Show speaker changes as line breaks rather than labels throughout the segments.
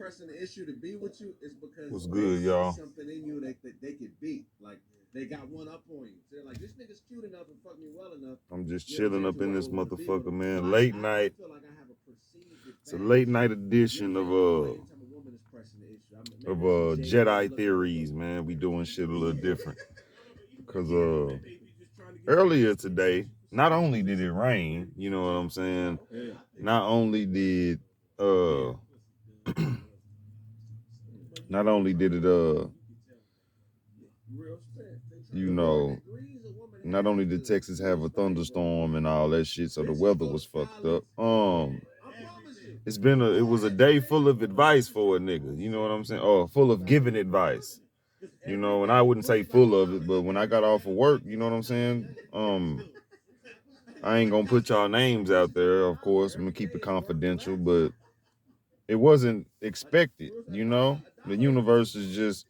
pressing the issue to be with you is because
what's good, y'all?
something in you that they could beat. Like they got one up on you. So they're like, this nigga's cute enough and fuck me well enough.
I'm just chilling up in this motherfucker, man. Late night. It's a late night edition of Jedi theories, man. We doing shit a little different. Cause earlier today, not only did it rain, you know what I'm saying? Not only did not only did it you know, not only did Texas have a thunderstorm and all that shit, so the weather was fucked up. It was a day full of advice for a nigga, you know what I'm saying? Or full of giving advice. You know, and I wouldn't say full of it, but when I got off of work, you know what I'm saying? I ain't gonna put y'all names out there, of course. I'm gonna keep it confidential, but it wasn't expected, you know? The universe is just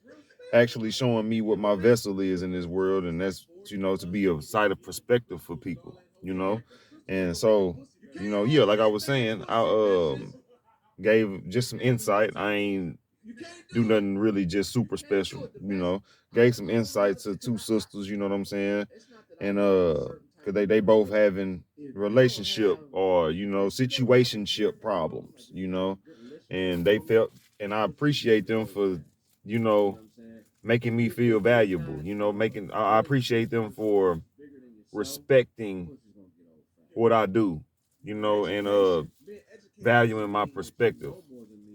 actually showing me what my vessel is in this world, and that's, you know, to be a sight of perspective for people, you know? And so, you know, yeah, like I was saying, I gave just some insight. I ain't do nothing really just super special, you know. Gave some insight to two sisters, you know what I'm saying? And cause they both having relationship or, you know, situationship problems, you know. And they felt, and I appreciate them for, you know, making me feel valuable, you know, I appreciate them for respecting what I do, you know, and valuing my perspective.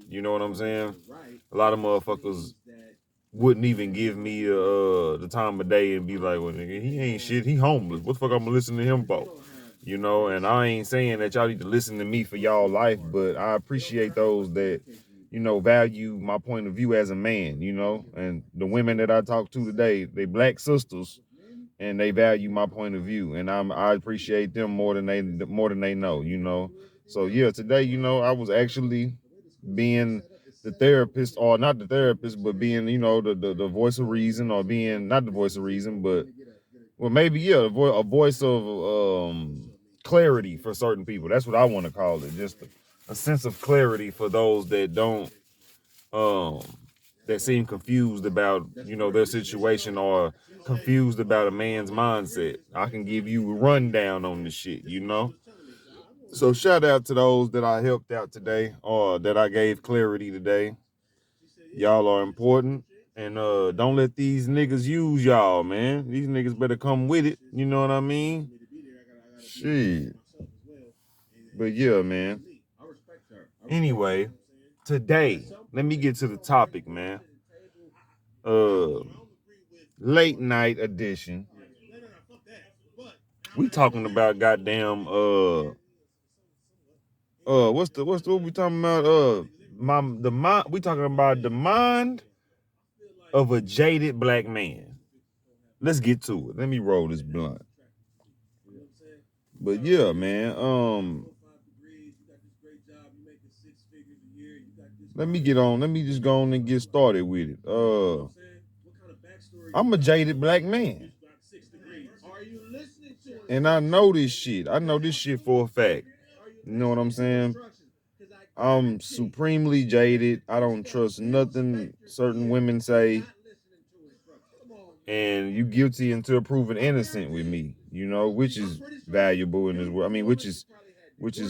You know what I'm saying? A lot of motherfuckers wouldn't even give me the time of day and be like, well, nigga, he ain't shit. He homeless. What the fuck I'm gonna listen to him for? You know, and I ain't saying that y'all need to listen to me for y'all life, but I appreciate those that, you know, value my point of view as a man, you know, and the women that I talk to today, they black sisters and they value my point of view. And I appreciate them more than they know, you know. So yeah, today, you know, I was actually being the therapist, or not the therapist, but being, you know, the voice of reason, or being not the voice of reason, but well, maybe yeah, a voice of clarity for certain people. That's what I want to call it. Just a sense of clarity for those that don't um that seem confused about, you know, their situation, or confused about a man's mindset. I can give you a rundown on this shit, you know. So shout out to those that I helped out today, or that I gave clarity today. Y'all are important. And don't let these niggas use y'all, man. These niggas better come with it. You know what I mean? Shit. But yeah, man. Anyway, today, let me get to the topic, man. Late night edition. We talking about goddamn what we talking about? We talking about the mind of a jaded black man. Let's get to it. Let me roll this blunt. But yeah, man. Let me just go on and get started with it. I'm a jaded black man. And I know this shit. I know this shit for a fact. You know what I'm saying? I'm supremely jaded. I don't trust nothing certain women say. And you guilty until proven innocent with me, you know, which is valuable in this world. I mean, which is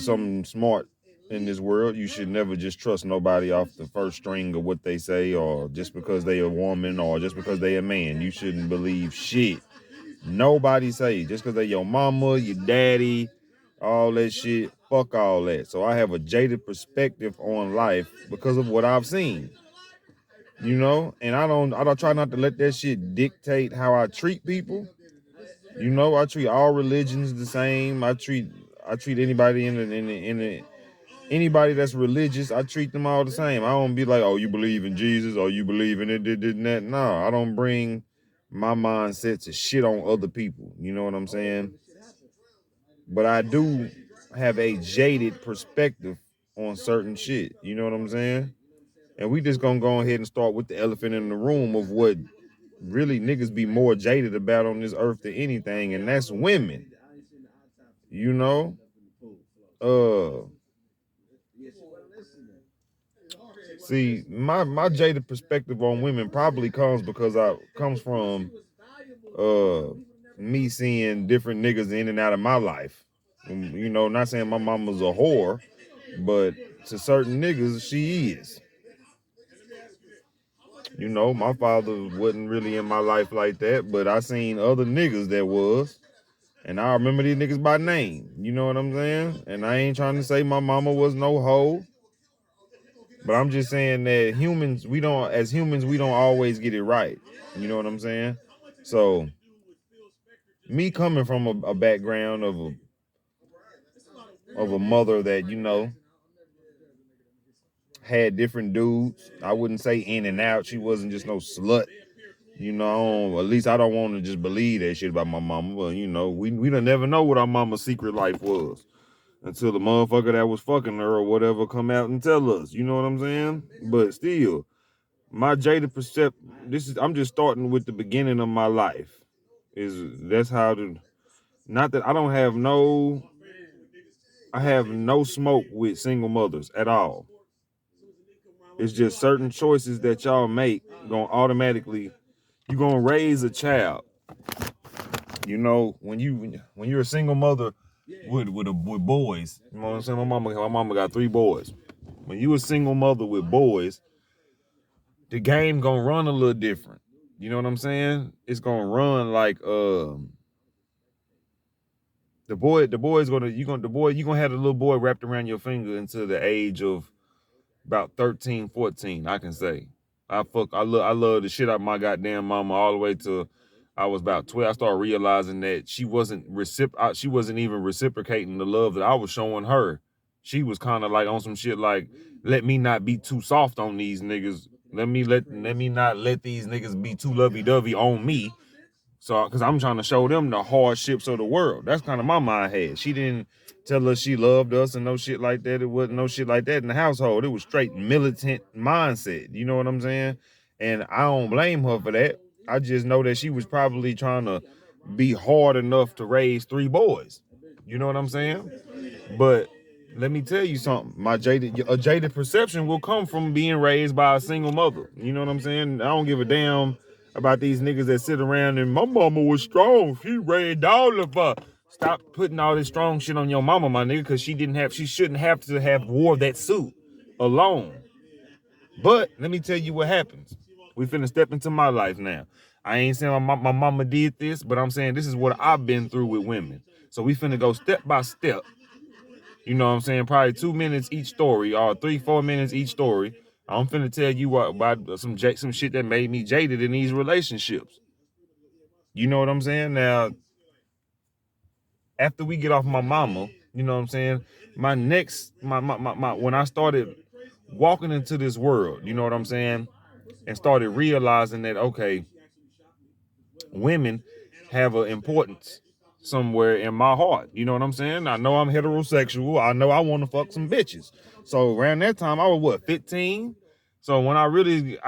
something smart in this world. You should never just trust nobody off the first string of what they say, or just because they a woman, or just because they a man. You shouldn't believe shit nobody say. Just because they your mama, your daddy, all that shit. Fuck all that. So I have a jaded perspective on life because of what I've seen. You know, and I don't try not to let that shit dictate how I treat people. You know, I treat all religions the same. I treat anybody anybody that's religious, I treat them all the same. I don't be like, oh, you believe in Jesus, or you believe in it, and that. No, I don't bring my mindset to shit on other people. You know what I'm saying? But I do have a jaded perspective on certain shit. You know what I'm saying? And we just gonna go ahead and start with the elephant in the room of what really niggas be more jaded about on this earth than anything, and that's women. You know? See, my jaded perspective on women probably comes from uh me seeing different niggas in and out of my life. You know, not saying my mama's a whore, but to certain niggas she is. You know, my father wasn't really in my life like that, but I seen other niggas that was. And I remember these niggas by name. You know what I'm saying? And I ain't trying to say my mama was no hoe. But I'm just saying that as humans, we don't always get it right. You know what I'm saying? So me coming from a background of a mother that, you know, had different dudes. I wouldn't say in and out. She wasn't just no slut. You know, at least I don't want to just believe that shit about my mama. But, you know, we don't never know what our mama's secret life was until the motherfucker that was fucking her or whatever come out and tell us. You know what I'm saying? But still, my jaded perception, I'm just starting with the beginning of my life. That's how to, not that I have no smoke with single mothers at all. It's just certain choices that y'all make you're gonna raise a child. You know, when you're a single mother with boys, you know what I'm saying? My mama got 3 boys. When you a single mother with boys, the game gonna run a little different. You know what I'm saying? It's gonna run like you're gonna have the little boy wrapped around your finger until the age of about 13, 14, I can say. I love the shit out of my goddamn mama all the way to I was about 12. I started realizing that she wasn't even reciprocating the love that I was showing her. She was kind of like on some shit like, let me not be too soft on these niggas. Let me not let these niggas be too lovey-dovey on me. So, because I'm trying to show them the hardships of the world. That's kind of my mind had. She didn't tell us she loved us and no shit like that. It wasn't no shit like that in the household. It was straight militant mindset. You know what I'm saying? And I don't blame her for that. I just know that she was probably trying to be hard enough to raise 3 boys. You know what I'm saying? But let me tell you something. A jaded perception will come from being raised by a single mother. You know what I'm saying? I don't give a damn about these niggas that sit around and my mama was strong. She raised all of us. Stop putting all this strong shit on your mama, my nigga, because she shouldn't have to have wore that suit alone. But let me tell you what happens. We finna step into my life now. I ain't saying my mama did this, but I'm saying this is what I've been through with women. So we finna go step by step. You know what I'm saying? Probably 2 minutes each story, or 3-4 minutes each story. I'm finna tell you about some shit that made me jaded in these relationships. You know what I'm saying? Now, after we get off my mama, you know what I'm saying? When I started walking into this world, you know what I'm saying? And started realizing that, okay, women have an importance somewhere in my heart. You know what I'm saying? I know I'm heterosexual. I know I want to fuck some bitches. So around that time, I was 15? So when I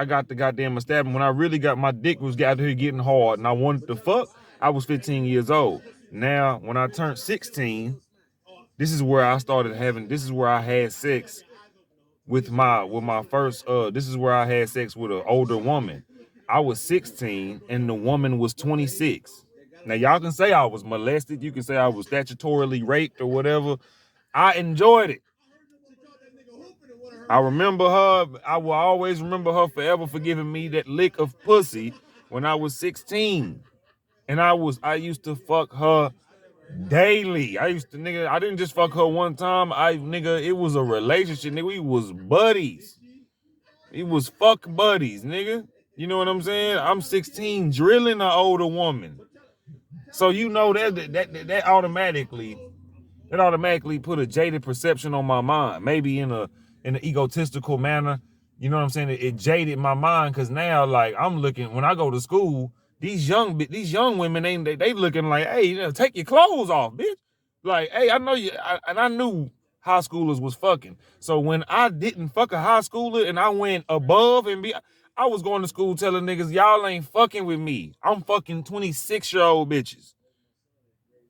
got the goddamn establishment, when I really got my dick was out here getting hard and I wanted to fuck, I was 15 years old. Now, when I turned 16, this is where I had sex with my first this is where I had sex with an older woman. I was 16 and the woman was 26. Now y'all can say I was molested, you can say I was statutorily raped or whatever. I enjoyed it. I will always remember her forever for giving me that lick of pussy when I was 16. And I used to fuck her daily. I didn't just fuck her one time. It was a relationship, nigga. We was buddies. It was fuck buddies, nigga. You know what I'm saying? I'm 16 drilling an older woman. So you know that automatically put a jaded perception on my mind. Maybe in an egotistical manner. You know what I'm saying? It jaded my mind because now, like, I'm looking when I go to school, these young women they looking like, hey, take your clothes off, bitch. Like, hey, I know you, and I knew high schoolers was fucking. So when I didn't fuck a high schooler and I went above I was going to school telling niggas, y'all ain't fucking with me. I'm fucking 26-year-old bitches.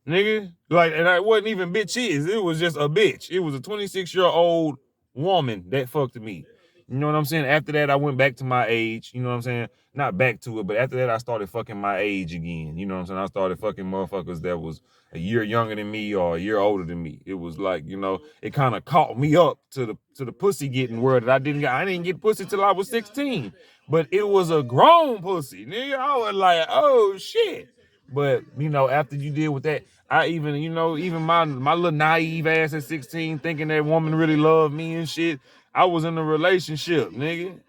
Nigga, like, and I wasn't even bitches. It was just a bitch. It was a 26-year-old woman that fucked me. You know what I'm saying? After that, I went back to my age. You know what I'm saying? Not back to it, but after that, I started fucking my age again. You know what I'm saying? I started fucking motherfuckers that was a year younger than me or a year older than me. It was like, you know, it kind of caught me up to the pussy getting word that I didn't get pussy till I was 16. But it was a grown pussy. Nigga, I was like, oh shit. But you know, after you deal with that, I even, you know, even my little naive ass at 16 thinking that woman really loved me and shit. I was in a relationship, nigga,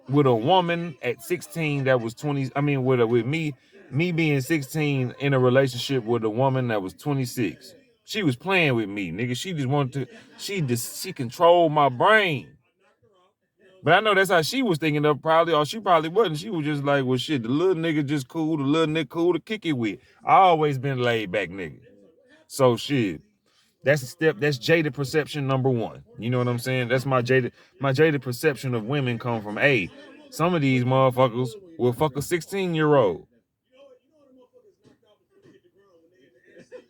with a woman at 16 that was 20. I mean, with me being 16 in a relationship with a woman that was 26. She was playing with me, nigga. She just wanted to, she controlled my brain. But I know that's how she was thinking of probably, or she probably wasn't. She was just like, well, shit, the little nigga just cool, the little nigga cool to kick it with. I always been laid back nigga. So shit. That's a step. That's jaded perception number one. You know what I'm saying? That's my jaded perception of women come from some of these motherfuckers will fuck a 16-year-old.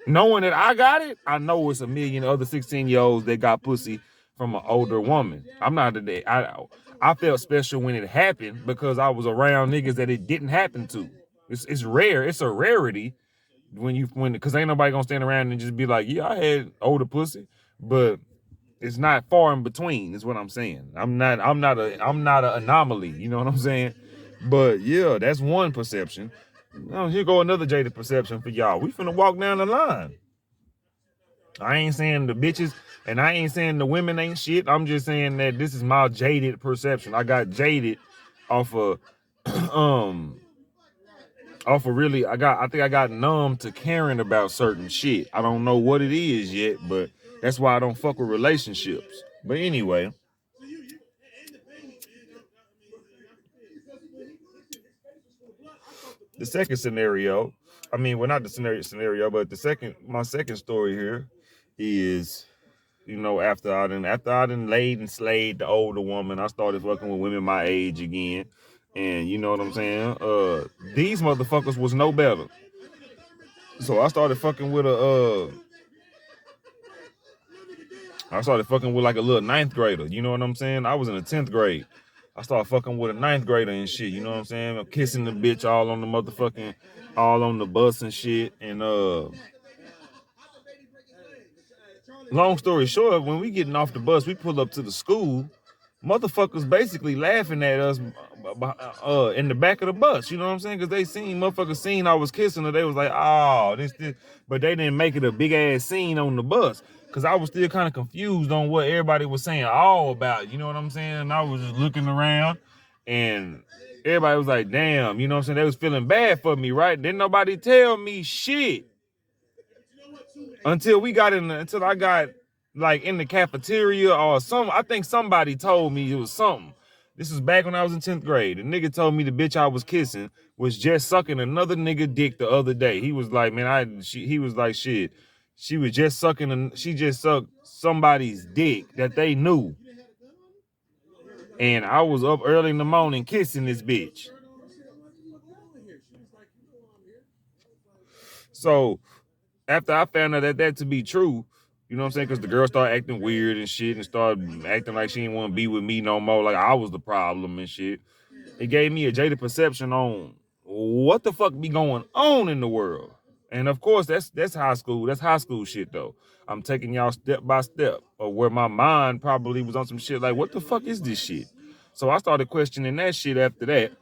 Knowing that I got it, I know it's a million other 16-year-olds that got pussy from an older woman. I'm not today. I felt special when it happened because I was around niggas that it didn't happen to. It's rare. It's a rarity because ain't nobody gonna stand around and just be like, yeah, I had older pussy, but it's not far in between, is what I'm saying. I'm not an anomaly, you know what I'm saying? But yeah, that's one perception. Now, here go another jaded perception for y'all. We finna walk down the line. I ain't saying the bitches and I ain't saying the women ain't shit. I'm just saying that this is my jaded perception. I got jaded off of really, I think I got numb to caring about certain shit. I don't know what it is yet, but that's why I don't fuck with relationships. But anyway, the second scenario, I mean, well, not the scenario, but my second story here is, you know, after I done laid and slayed the older woman, I started fucking with women my age again. And you know what I'm saying? These motherfuckers was no better. So I started fucking with like a little ninth grader. You know what I'm saying? I was in the 10th grade. I started fucking with a ninth grader and shit. You know what I'm saying? I'm kissing the bitch all on the motherfucking, all on the bus and shit. And long story short, when we getting off the bus, we pull up to the school. Motherfuckers basically laughing at us in the back of the bus. You know what I'm saying? Because motherfuckers seen I was kissing her. They was like, oh, this. But they didn't make it a big ass scene on the bus. Because I was still kind of confused on what everybody was saying all about. You know what I'm saying? And I was just looking around and everybody was like, damn, you know what I'm saying? They was feeling bad for me, right? Didn't nobody tell me shit. Until I got like in the cafeteria or something. I think somebody told me it was something. This was back when I was in 10th grade. The nigga told me the bitch I was kissing was just sucking another nigga dick the other day. He was like, man, he was like, shit. She was just she just sucked somebody's dick that they knew. And I was up early in the morning kissing this bitch. So after I found out that to be true, you know what I'm saying? Because the girl started acting weird and shit and started acting like she didn't want to be with me no more. Like I was the problem and shit. It gave me a jaded perception on what the fuck be going on in the world. And of course, that's high school. That's high school shit though. I'm taking y'all step by step of where my mind probably was on some shit like, what the fuck is this shit? So I started questioning that shit after that.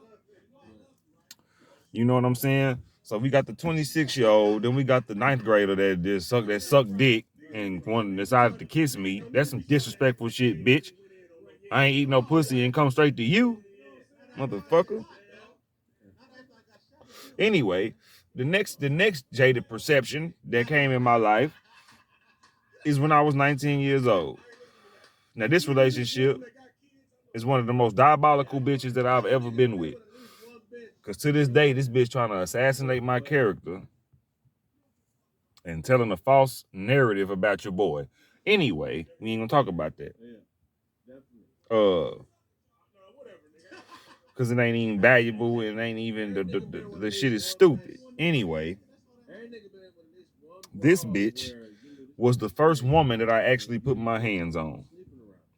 You know what I'm saying? So we got the 26-year-old, then we got the ninth grader that sucked dick and decided to kiss me. That's some disrespectful shit, bitch. I ain't eating no pussy and come straight to you, motherfucker. Anyway, the next jaded perception that came in my life is when I was 19 years old. Now this relationship is one of the most diabolical bitches that I've ever been with. Cause to this day, this bitch trying to assassinate my character and telling a false narrative about your boy. Anyway, we ain't gonna talk about that. Cause it ain't even valuable and it ain't even the shit is stupid. Anyway, this bitch was the first woman that I actually put my hands on.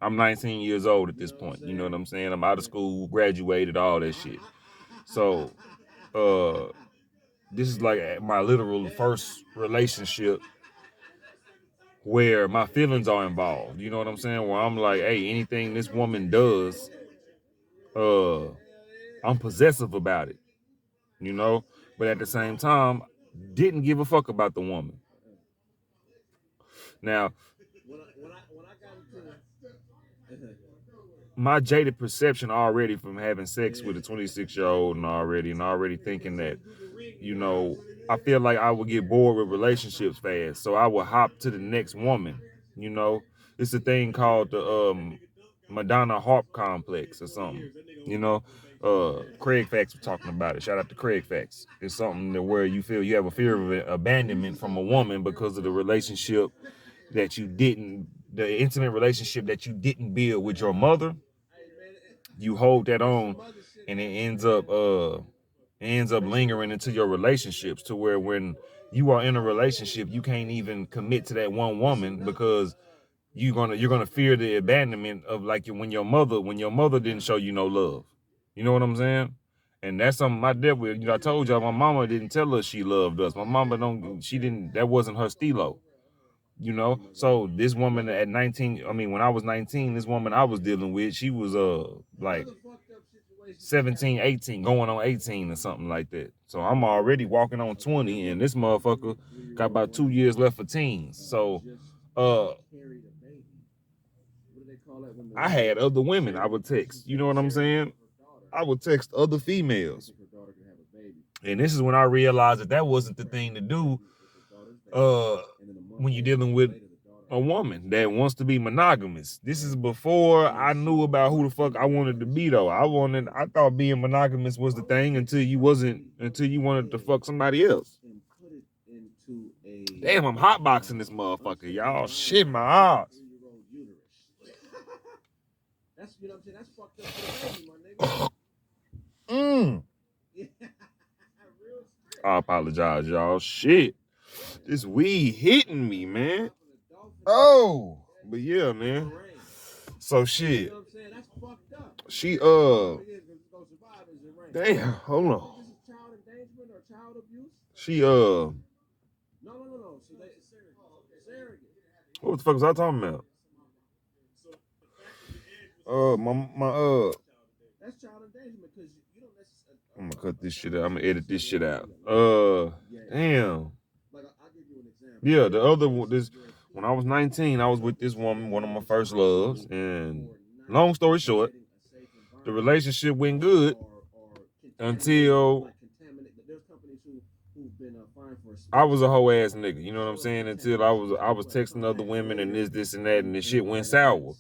I'm 19 years old at this point. You know what I'm saying? I'm out of school, graduated, all that shit. So, this is like my literal first relationship where my feelings are involved. You know what I'm saying? Where I'm like, hey, anything this woman does, I'm possessive about it. You know? But at the same time, didn't give a fuck about the woman. Now,
when I got into
my jaded perception already from having sex with a 26-year-old and already thinking that, you know, I feel like I would get bored with relationships fast, so I would hop to the next woman. You know, it's a thing called the Madonna Harp complex or something. You know, Craig Facts was talking about it. Shout out to Craig Facts. It's something that where you feel you have a fear of abandonment from a woman because of the relationship that you didn't, the intimate relationship that you didn't build with your mother. You hold that on, and it ends up lingering into your relationships to where when you are in a relationship, you can't even commit to that one woman because you're gonna fear the abandonment of like when your mother didn't show you no love. You know what I'm saying? And that's something I dealt with. You know, I told y'all my mama didn't tell us she loved us. My mama that wasn't her stilo. You know, so this woman at 19, I mean, when I was 19, this woman I was dealing with, she was like 17, 18, going on 18 or something like that. So I'm already walking on 20, and this motherfucker got about 2 years left for teens. So I had other women I would text. You know what I'm saying? I would text other females. And this is when I realized that wasn't the thing to do when you're dealing with a woman that wants to be monogamous. This is before I knew about who the fuck I wanted to be though. I thought being monogamous was the thing until you wanted to fuck somebody else. Damn, I'm hotboxing this motherfucker, y'all. Shit my ass.
That's, you know what I'm saying? That's fucked up for the baby, my nigga.
I apologize, y'all. Shit. This weed hitting me, man. Oh, but yeah, man. So shit. She damn, hold on. She
No. So
what the fuck was I talking about?
That's child endangerment because you don't necessarily.
I'm gonna cut this shit out. I'm gonna edit this shit out. Damn.
Like I'll give you an example.
Yeah, the other one, when I was 19, I was with this woman, one of my first loves, and long story short, the relationship went good until I was a hoe ass nigga. You know what I'm saying? Until I was texting other women and this and that, and the shit went sour.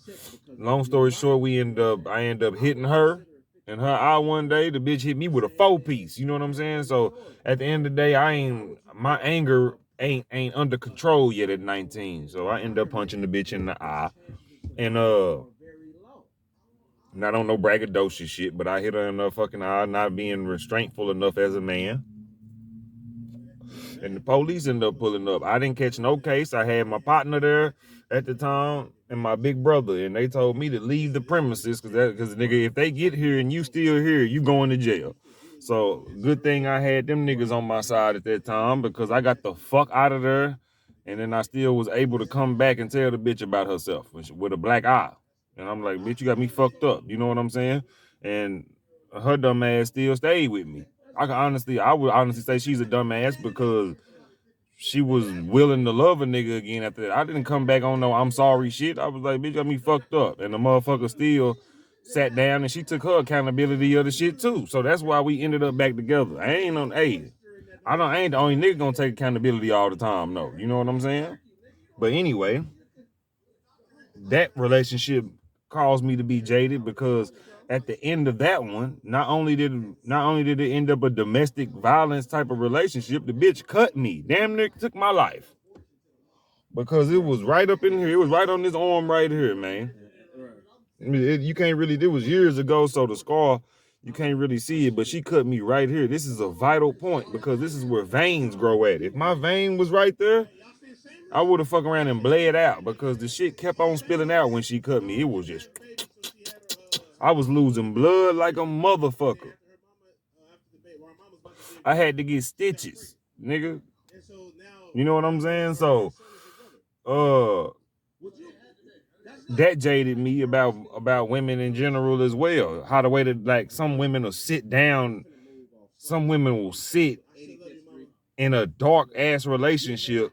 Long story short, I ended up hitting her and her eye one day. The bitch hit me with a 4-piece. You know what I'm saying? So at the end of the day, my anger ain't under control yet at 19. So I end up punching the bitch in the eye. And not on no braggadocious shit, but I hit her in the fucking eye, not being restraintful enough as a man. And the police ended up pulling up. I didn't catch no case. I had my partner there at the time and my big brother, and they told me to leave the premises because nigga, if they get here and you still here, you going to jail. So good thing I had them niggas on my side at that time because I got the fuck out of there, and then I still was able to come back and tell the bitch about herself with a black eye. And I'm like, bitch, you got me fucked up. You know what I'm saying? And her dumb ass still stayed with me. I would honestly say she's a dumbass because she was willing to love a nigga again after that. I didn't come back on no I'm sorry shit. I was like, bitch, got me fucked up. And the motherfucker still sat down and she took her accountability of the shit too. So that's why we ended up back together. I ain't the only nigga gonna take accountability all the time, no. You know what I'm saying? But anyway, that relationship caused me to be jaded because at the end of that one, not only did it end up a domestic violence type of relationship, the bitch cut me. Damn near took my life. Because it was right up in here. It was right on this arm right here, man. You can't really, it was years ago, so the scar, you can't really see it, but she cut me right here. This is a vital point because this is where veins grow at. If my vein was right there, I would have fucked around and bled out because the shit kept on spilling out when she cut me. It was just, I was losing blood like a motherfucker. I had to get stitches, nigga. You know what I'm saying? So, that jaded me about women in general as well. How the way that, like, some women will sit down, some women will sit in a dark ass relationship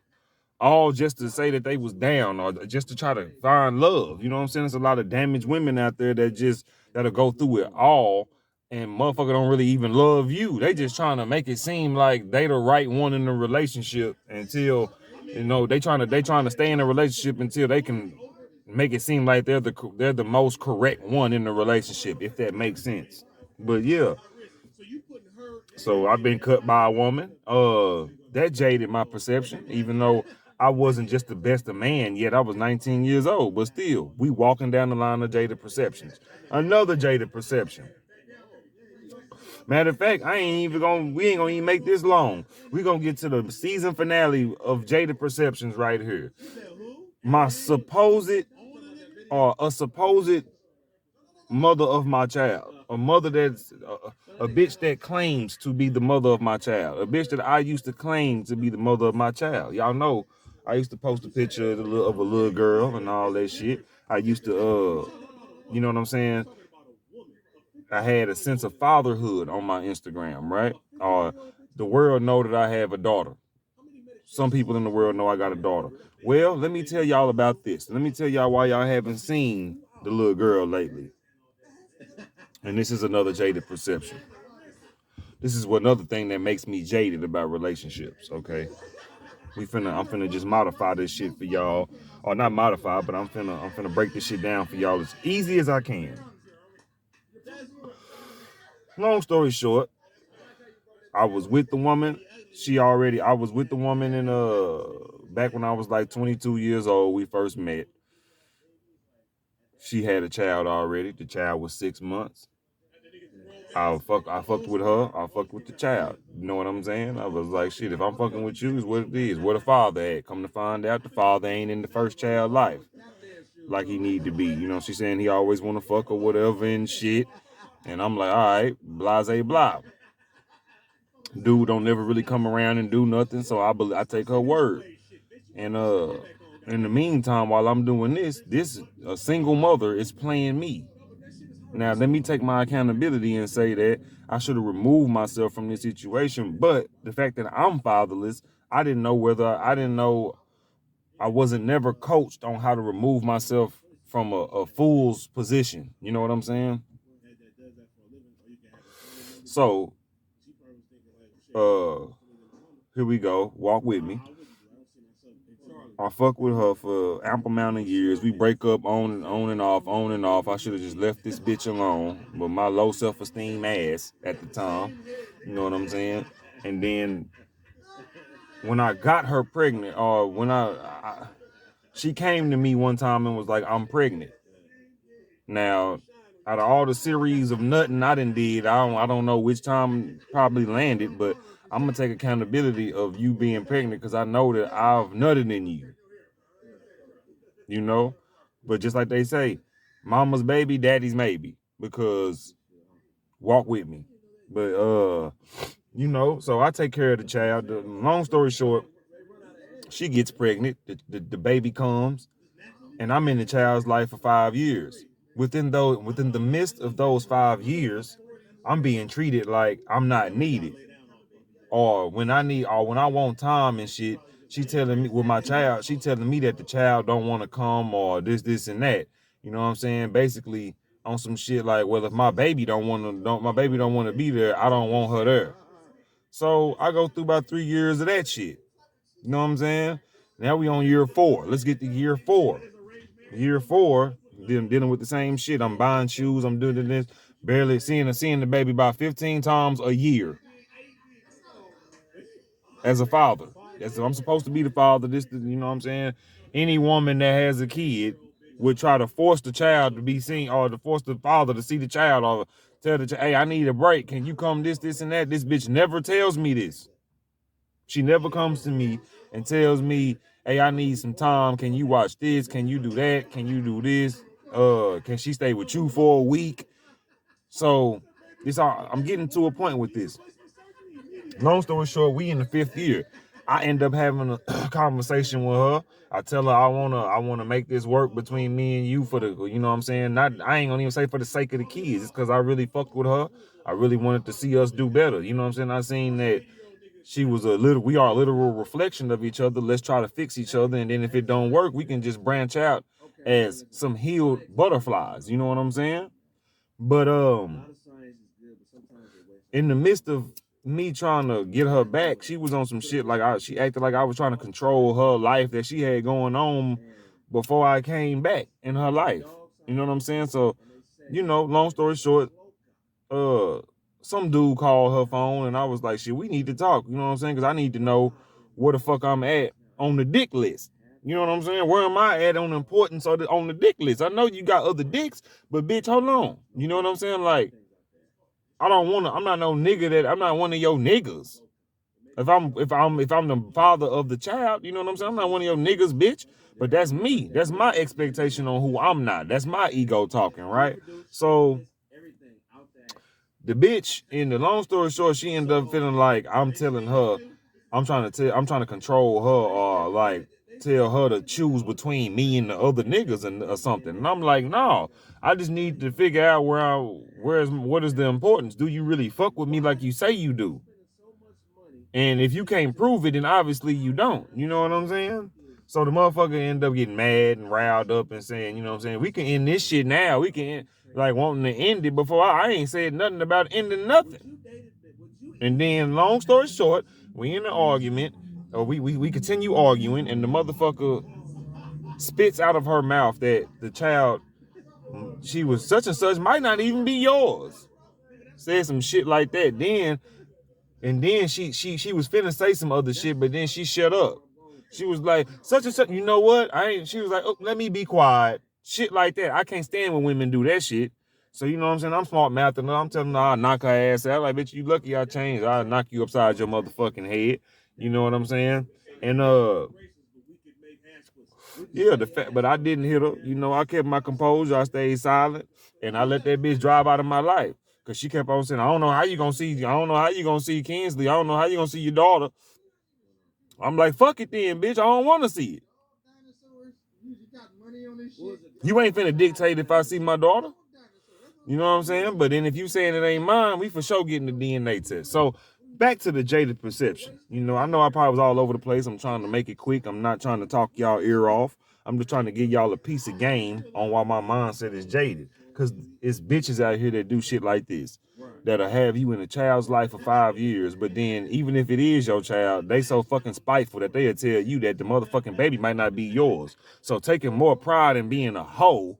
all just to say that they was down or just to try to find love. You know what I'm saying? There's a lot of damaged women out there that'll go through it all and motherfucker don't really even love you. They just trying to make it seem like they the right one in the relationship until, you know, they trying to stay in a relationship until they can make it seem like they're the most correct one in the relationship, if that makes sense. But yeah. So I've been cut by a woman. That jaded my perception, even though I wasn't just the best of man yet. I was 19 years old, but still, we walking down the line of jaded perceptions. Another jaded perception. Matter of fact, we ain't gonna even make this long. We gonna get to the season finale of jaded perceptions right here. My supposed or a supposed mother of my child, a mother that's a bitch that claims to be the mother of my child, a bitch that I used to claim to be the mother of my child. Y'all know I used to post a picture of a little girl and all that shit. I used to, you know what I'm saying? I had a sense of fatherhood on my Instagram, right? The world know that I have a daughter. Some people in the world know I got a daughter. Well, let me tell y'all about this. Let me tell y'all why y'all haven't seen the little girl lately. And this is another jaded perception. This is another thing that makes me jaded about relationships, okay? I'm finna just modify this shit for y'all. Or not modify, but I'm finna break this shit down for y'all as easy as I can. Long story short, I was with the woman. I was with the woman in back when I was like 22 years old. We first met. She had a child already. The child was 6 months. I fucked with her. I fucked with the child. You know what I'm saying? I was like, shit, if I'm fucking with you, is what it is. Where the father at? Come to find out, the father ain't in the first child life like he need to be. You know, she's saying he always want to fuck or whatever and shit. And I'm like, all right, blase blah. Dude don't never really come around and do nothing, so I take her word. And in the meantime, while I'm doing this a single mother is playing me. Now, let me take my accountability and say that I should have removed myself from this situation. But the fact that I'm fatherless, I didn't know I wasn't never coached on how to remove myself from a fool's position. You know what I'm saying? So, here we go. Walk with me. I fuck with her for ample amount of years. We break up on and off. I should have just left this bitch alone. But my low self-esteem ass at the time. You know what I'm saying? And then when I got her pregnant, or when she came to me one time and was like, I'm pregnant. Now, out of all the series of nutting I done did, I don't know which time probably landed, but I'm gonna take accountability of you being pregnant because I know that I've nutted in you. You know? But just like they say, mama's baby, daddy's maybe. Because walk with me. But you know, so I take care of the child. Long story short, she gets pregnant, the baby comes, and I'm in the child's life for 5 years. Within the midst of those 5 years, I'm being treated like I'm not needed. Or when I want time and shit, she telling me with my child, she telling me that the child don't want to come or this and that. You know what I'm saying? Basically on some shit like, well, if my baby don't want to be there, I don't want her there. So I go through about 3 years of that shit. You know what I'm saying? Now we on year 4. Let's get to year 4. Year 4, dealing with the same shit. I'm buying shoes. I'm doing this. Barely seeing the baby about 15 times a year. As a father, I'm supposed to be the father. You know what I'm saying? Any woman that has a kid would try to force the child to be seen, or to force the father to see the child, or tell the child, hey, I need a break. Can you come this and that? This bitch never tells me this. She never comes to me and tells me, hey, I need some time. Can you watch this? Can you do that? Can you do this? Can she stay with you for a week? So I'm getting to a point with this. Long story short, we in the 5th year. I end up having a conversation with her. I tell her I wanna make this work between me and you for the, you know what I'm saying? I ain't gonna even say for the sake of the kids. It's because I really fucked with her. I really wanted to see us do better. You know what I'm saying? I seen that we are a literal reflection of each other. Let's try to fix each other. And then if it don't work, we can just branch out as some healed butterflies. You know what I'm saying? But in the midst of me trying to get her back, she was on some shit like she acted like I was trying to control her life that she had going on before I came back in her life. You know what I'm saying? So, long story short, some dude called her phone and I was like, shit, we need to talk. You know what I'm saying? Because I need to know where the fuck I'm at on the dick list. You know what I'm saying? Where am I at on the importance on the dick list? I know you got other dicks, but bitch, hold on. You know what I'm saying? Like, I'm not no nigga I'm not one of your niggas. If I'm the father of the child, you know what I'm saying? I'm not one of your niggas, bitch. But that's me. That's my expectation on who I'm not. That's my ego talking, right? So the bitch, in the long story short, she ended up feeling like I'm telling her, I'm trying to control her or like tell her to choose between me and the other niggas or something. And I'm like, no, I just need to figure out what is the importance. Do you really fuck with me like you say you do? And if you can't prove it, then obviously you don't. You know what I'm saying? So the motherfucker end up getting mad and riled up and saying, you know what I'm saying, we can end this shit now. We can wanting to end it before I ain't said nothing about ending nothing. And then long story short, we in an argument, or we continue arguing, and the motherfucker spits out of her mouth that the child, she was such and such, might not even be yours. Said some shit like that. Then she was finna say some other shit, but then she shut up. She was like, such and such, you know what? She was like, oh, let me be quiet. Shit like that. I can't stand when women do that shit. So, you know what I'm saying? I'm smart mouthing her. I'm telling her I'll knock her ass out. Like, bitch, you lucky I changed. I'll knock you upside your motherfucking head. You know what I'm saying? And, yeah, but I didn't hit her. You know, I kept my composure. I stayed silent. And I let that bitch drive out of my life. Because she kept on saying, I don't know how you going to see Kinsley. I don't know how you going to see your daughter. I'm like, fuck it then, bitch. I don't want to see it. You ain't finna dictate if I see my daughter. You know what I'm saying? But then if you saying it ain't mine, we for sure getting the DNA test. So back to the jaded perception. You know I probably was all over the place. I'm trying to make it quick. I'm not trying to talk y'all ear off. I'm just trying to give y'all a piece of game on why my mindset is jaded. Because it's bitches out here that do shit like this. That'll have you in a child's life for 5 years. But then even if it is your child, they so fucking spiteful that they'll tell you that the motherfucking baby might not be yours. So taking more pride in being a hoe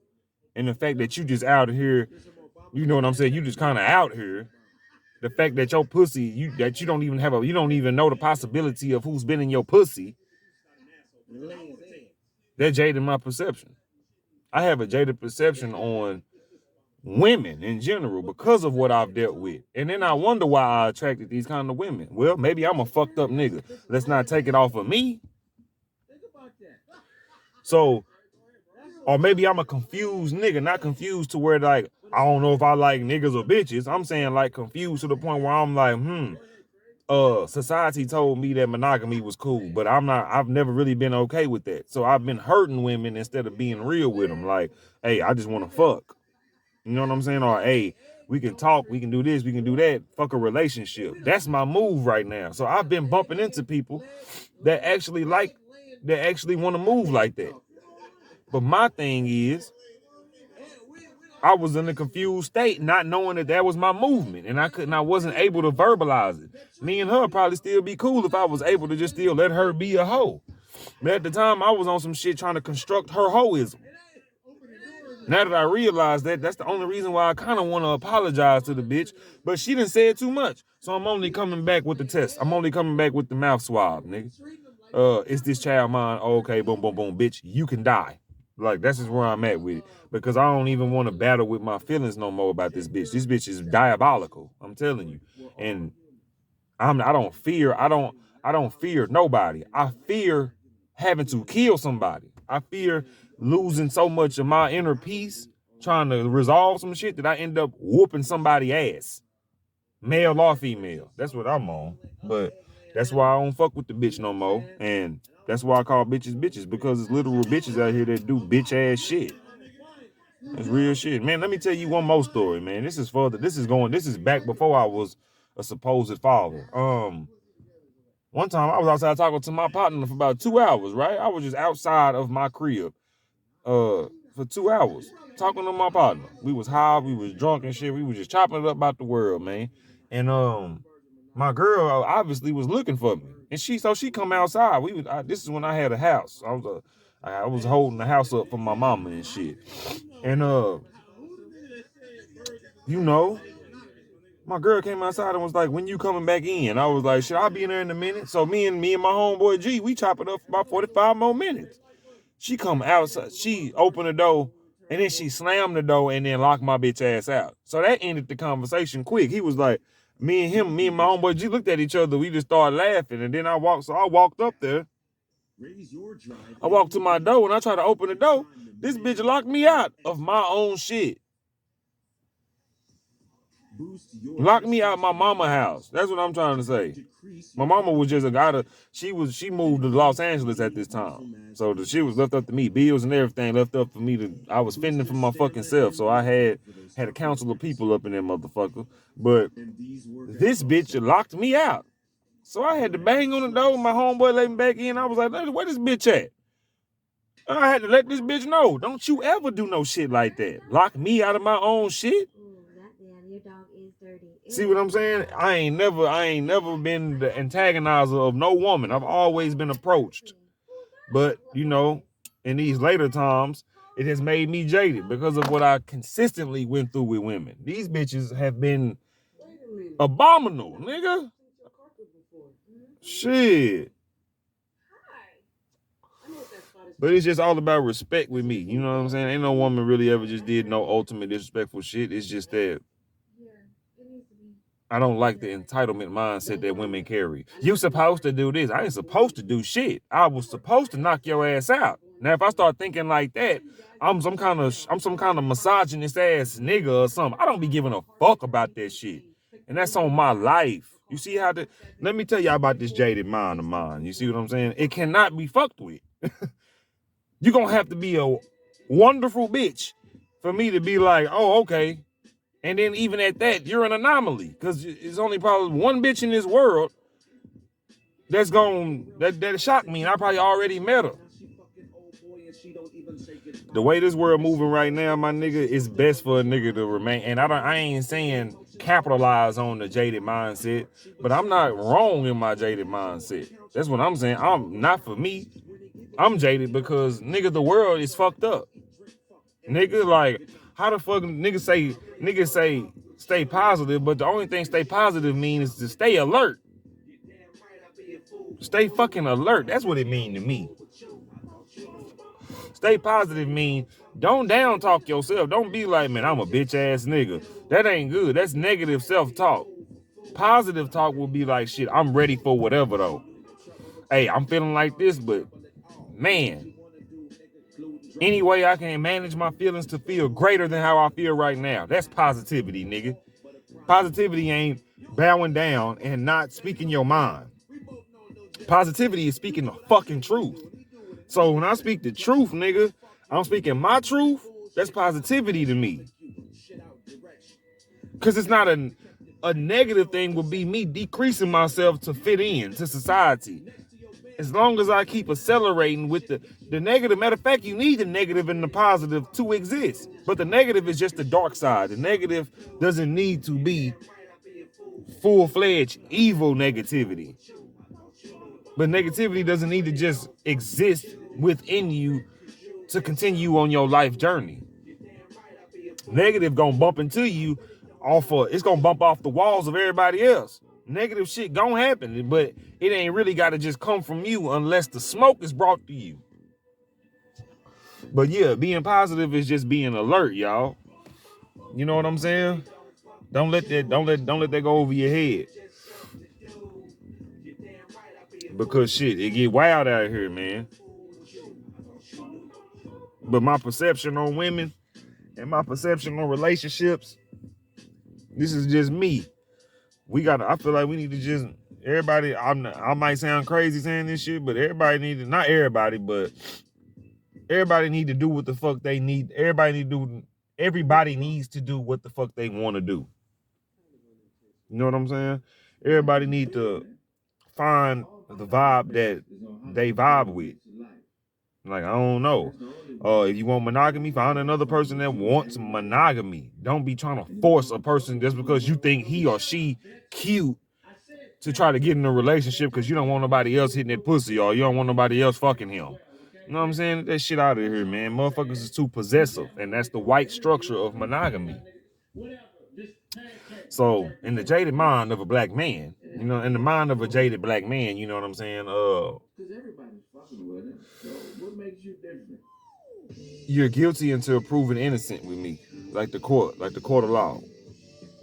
and the fact that you just out here, you know what I'm saying? You just kind of out here. The fact that your pussy, you don't even know the possibility of who's been in your pussy. That jaded my perception. I have a jaded perception on women in general because of what I've dealt with. And then I wonder why I attracted these kind of women. Well, maybe I'm a fucked up nigga. Let's not take it off of me. So, or maybe I'm a confused nigga, not confused to where like, I don't know if I like niggas or bitches. I'm saying like confused to the point where I'm like, society told me that monogamy was cool, but I've never really been okay with that. So I've been hurting women instead of being real with them. Like, hey, I just want to fuck. You know what I'm saying? Or, hey, we can talk, we can do this, we can do that. Fuck a relationship. That's my move right now. So I've been bumping into people that actually want to move like that. But my thing is, I was in a confused state, not knowing that was my movement, and I wasn't able to verbalize it. Me and her probably still be cool if I was able to just still let her be a hoe. But at the time, I was on some shit trying to construct her hoism. Now that I realize that, that's the only reason why I kind of want to apologize to the bitch, but she didn't say it too much, so I'm only coming back with the test. I'm only coming back with the mouth swab, nigga. Is this child mine? Oh, okay, boom, boom, boom, bitch, you can die. Like, that's just where I'm at with it. Because I don't even want to battle with my feelings no more about this bitch. This bitch is diabolical. I'm telling you. And I don't fear nobody. I fear having to kill somebody. I fear losing so much of my inner peace trying to resolve some shit that I end up whooping somebody's ass. Male or female. That's what I'm on. But that's why I don't fuck with the bitch no more. And that's why I call bitches bitches, because it's literal bitches out here that do bitch ass shit. It's real shit. Man, let me tell you one more story, man. This is back before I was a supposed father. One time I was outside talking to my partner for about 2 hours, right? I was just outside of my crib for 2 hours talking to my partner. We was high, we was drunk and shit. We was just chopping it up about the world, man. And my girl obviously was looking for me, and she come outside. This is when I had a house. I was holding the house up for my mama and shit. And you know, my girl came outside and was like, "When you coming back in?" I was like, "Shit, I'll be in there in a minute." So me and my homeboy G, we chop it up for about 45 more minutes. She come outside, she opened the door, and then she slammed the door and then locked my bitch ass out. So that ended the conversation quick. He was like, me and my homeboy G looked at each other. We just started laughing, and then I walked up there. I walked to my door, and I tried to open the door. This bitch locked me out of my own shit. Locked me out of my mama house. That's what I'm trying to say. My mama was just she moved to Los Angeles at this time. So the shit was left up to me. Bills and everything left up for me I was fending for my fucking self. So I had a council of people up in there, motherfucker. But this bitch locked me out. So I had to bang on the door. My homeboy let me back in. I was like, where this bitch at? I had to let this bitch know. Don't you ever do no shit like that. Lock me out of my own shit.
Your dog is dirty.
See what I'm saying? I ain't never been the antagonizer of no woman. I've always been approached. But, you know, in these later times, it has made me jaded because of what I consistently went through with women. These bitches have been abominable, nigga. Shit. But it's just all about respect with me. You know what I'm saying? Ain't no woman really ever just did no ultimate disrespectful shit. It's just that I don't like the entitlement mindset that women carry. You supposed to do this. I ain't supposed to do shit. I was supposed to knock your ass out. Now, if I start thinking like that, I'm some kind of misogynist ass nigga or something. I don't be giving a fuck about that shit. And that's on my life. You see how let me tell y'all about this jaded mind of mine. You see what I'm saying? It cannot be fucked with. You're gonna have to be a wonderful bitch for me to be like, oh, okay. And then even at that, you're an anomaly, because it's only probably one bitch in this world that shocked me, and I probably already met her. The way this world moving right now, my nigga, it's best for a nigga to remain. And I ain't saying capitalize on the jaded mindset, but I'm not wrong in my jaded mindset. That's what I'm saying. I'm not for me. I'm jaded because nigga, the world is fucked up. Nigga, like, how the fuck niggas say stay positive, but the only thing stay positive means is to stay alert. Stay fucking alert. That's what it mean to me. Stay positive mean don't down talk yourself. Don't be like, man, I'm a bitch ass nigga. That ain't good. That's negative self-talk. Positive talk will be like, shit, I'm ready for whatever though. Hey, I'm feeling like this, but man, any way I can manage my feelings to feel greater than how I feel right now. That's positivity, nigga. Positivity ain't bowing down and not speaking your mind. Positivity is speaking the fucking truth. So when I speak the truth, nigga, I'm speaking my truth. That's positivity to me. Because it's not a negative thing would be me decreasing myself to fit in to society. As long as I keep accelerating with the negative. Matter of fact, you need the negative and the positive to exist. But the negative is just the dark side. The negative doesn't need to be full-fledged evil negativity. But negativity doesn't need to just exist within you to continue on your life journey. Negative gonna bump into you it's gonna bump off the walls of everybody else. Negative shit gonna happen, but it ain't really gotta just come from you unless the smoke is brought to you. But yeah, being positive is just being alert, y'all. You know what I'm saying? Don't let that go over your head. Because shit, it get wild out here, man. But my perception on women and my perception on relationships, this is just me. I feel like we need to just, everybody, I might sound crazy saying this shit, but not everybody, but everybody need to do what the fuck they need. Everybody needs to do what the fuck they want to do. You know what I'm saying? Everybody need to find the vibe that they vibe with. Like, I don't know. If you want monogamy, find another person that wants monogamy. Don't be trying to force a person just because you think he or she cute to try to get in a relationship because you don't want nobody else hitting that pussy or you don't want nobody else fucking him. You know what I'm saying? Get that shit out of here, man. Motherfuckers is too possessive, and that's the white structure of monogamy. So, in the jaded mind of a black man, you know, in the mind of a jaded black man, you know what I'm saying?
Because everybody's fucking with it. So what makes you different?
You're guilty until proven innocent with me, like the court of law.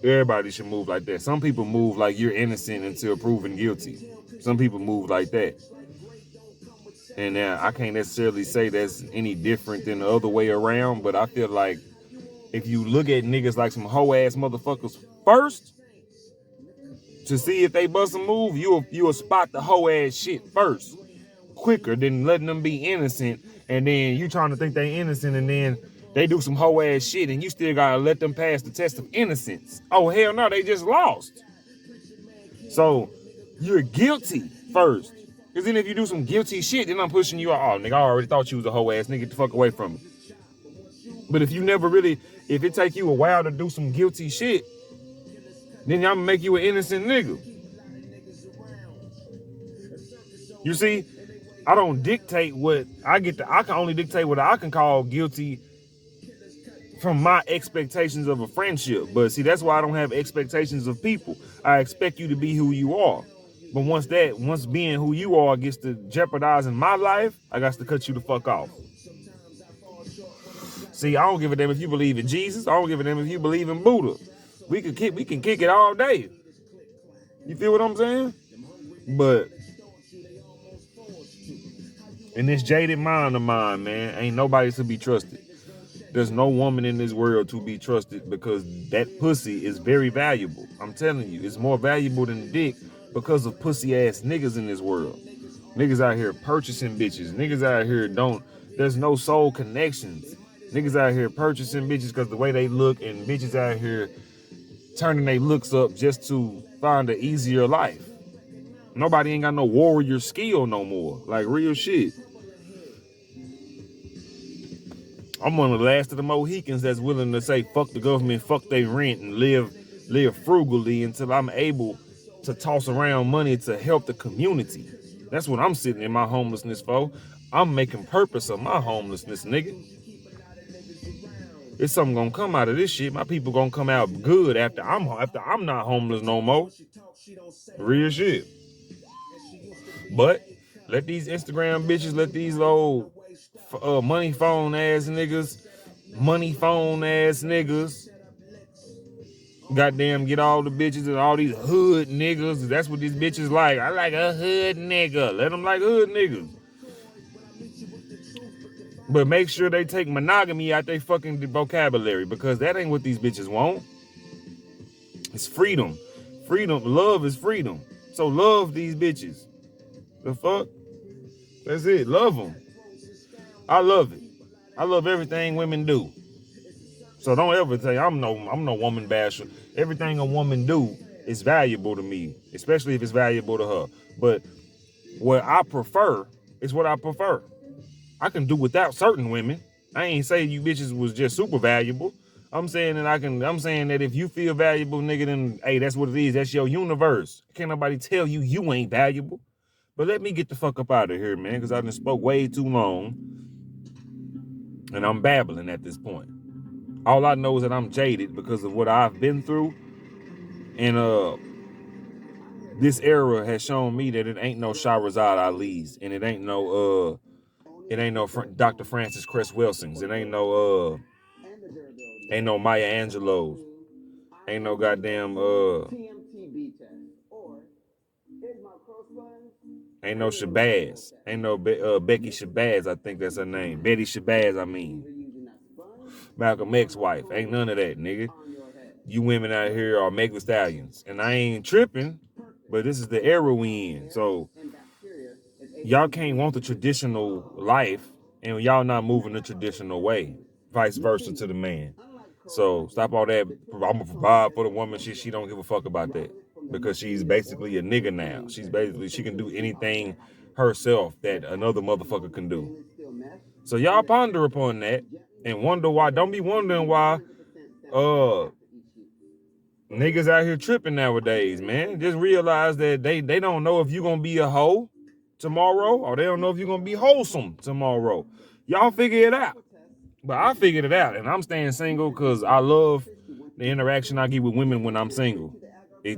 Everybody should move like that. Some people move like you're innocent until proven guilty. Some people move like that. And I can't necessarily say that's any different than the other way around, but I feel like if you look at niggas like some hoe ass motherfuckers first to see if they bust a move, you'll spot the hoe ass shit first, quicker than letting them be innocent, and then you trying to think they innocent, and then they do some hoe ass shit, and you still gotta let them pass the test of innocence. Oh hell no, they just lost. So you're guilty first. Because then if you do some guilty shit, then I'm pushing you out. Oh, nigga, I already thought you was a hoe ass nigga. Get the fuck away from me. But if it take you a while to do some guilty shit, then I'm gonna make you an innocent nigga. You see, I don't dictate what I can only dictate what I can call guilty from my expectations of a friendship. But see, that's why I don't have expectations of people. I expect you to be who you are. But once being who you are gets to jeopardizing my life, I got to cut you the fuck off. See, I don't give a damn if you believe in Jesus. I don't give a damn if you believe in Buddha. We can kick it all day. You feel what I'm saying? But in this jaded mind of mine, man, ain't nobody to be trusted. There's no woman in this world to be trusted because that pussy is very valuable. I'm telling you, it's more valuable than dick because of pussy ass niggas in this world. Niggas out here purchasing bitches. Niggas out here there's no soul connections. Niggas out here purchasing bitches because the way they look, and bitches out here turning their looks up just to find an easier life. Nobody ain't got no warrior skill no more. Like real shit. I'm one of the last of the Mohicans that's willing to say fuck the government, fuck they rent, and live frugally until I'm able to toss around money to help the community. That's what I'm sitting in my homelessness for. I'm making purpose of my homelessness, nigga. It's something gonna come out of this shit. My people gonna come out good after I'm not homeless no more. Real shit. But let these Instagram bitches, let these old money phone ass niggas, goddamn get all the bitches and all these hood niggas. That's what these bitches like. I like a hood nigga. Let them like hood niggas. But make sure they take monogamy out their fucking vocabulary, because that ain't what these bitches want. It's freedom. Freedom. Love is freedom. So love these bitches. The fuck? That's it. Love them. I love it. I love everything women do. So don't ever say I'm no woman basher. Everything a woman do is valuable to me, especially if it's valuable to her. But what I prefer is what I prefer. I can do without certain women. I ain't saying you bitches was just super valuable. I'm saying that if you feel valuable, nigga, then hey, that's what it is. That's your universe. Can't nobody tell you you ain't valuable. But let me get the fuck up out of here, man, because I done spoke way too long. And I'm babbling at this point. All I know is that I'm jaded because of what I've been through. And this era has shown me that it ain't no Shahrazad Ali's, and it ain't no Dr. Francis Cress Welsing's. It ain't no Maya Angelou's. Ain't no goddamn Ain't no Shabazz. Ain't no Becky Shabazz, I think that's her name. Betty Shabazz, I mean. Malcolm X wife. Ain't none of that, nigga. You women out here are Meg Thee Stallions. And I ain't tripping, but this is the era we in. So y'all can't want the traditional life and y'all not moving the traditional way. Vice versa to the man. So stop all that. I'm gonna provide for the woman. She don't give a fuck about that. Because she's basically a nigga now. She can do anything herself that another motherfucker can do. So y'all ponder upon that and wonder why. Don't be wondering why niggas out here tripping nowadays, man. Just realize that they don't know if you gonna be a hoe tomorrow or they don't know if you're gonna be wholesome tomorrow. Y'all figure it out. But I figured it out, and I'm staying single because I love the interaction I get with women when I'm single.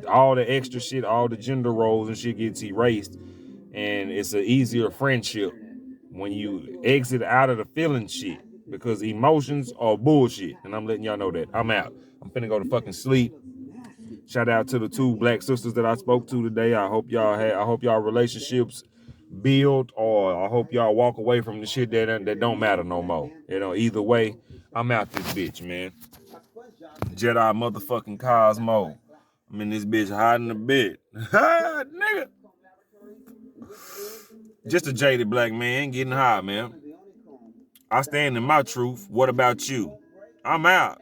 All the extra shit, all the gender roles and shit gets erased, and it's an easier friendship when you exit out of the feeling shit because emotions are bullshit, and I'm letting y'all know that. I'm out. I'm finna go to fucking sleep. Shout out to the 2 black sisters that I spoke to today. I hope y'all relationships build, or I hope y'all walk away from the shit that don't matter no more. You know, either way, I'm out this bitch, man. Jedi motherfucking Cosmo. I'm in this bitch hiding a bit. Nigga. Just a jaded black man getting high, man. I stand in my truth. What about you? I'm out.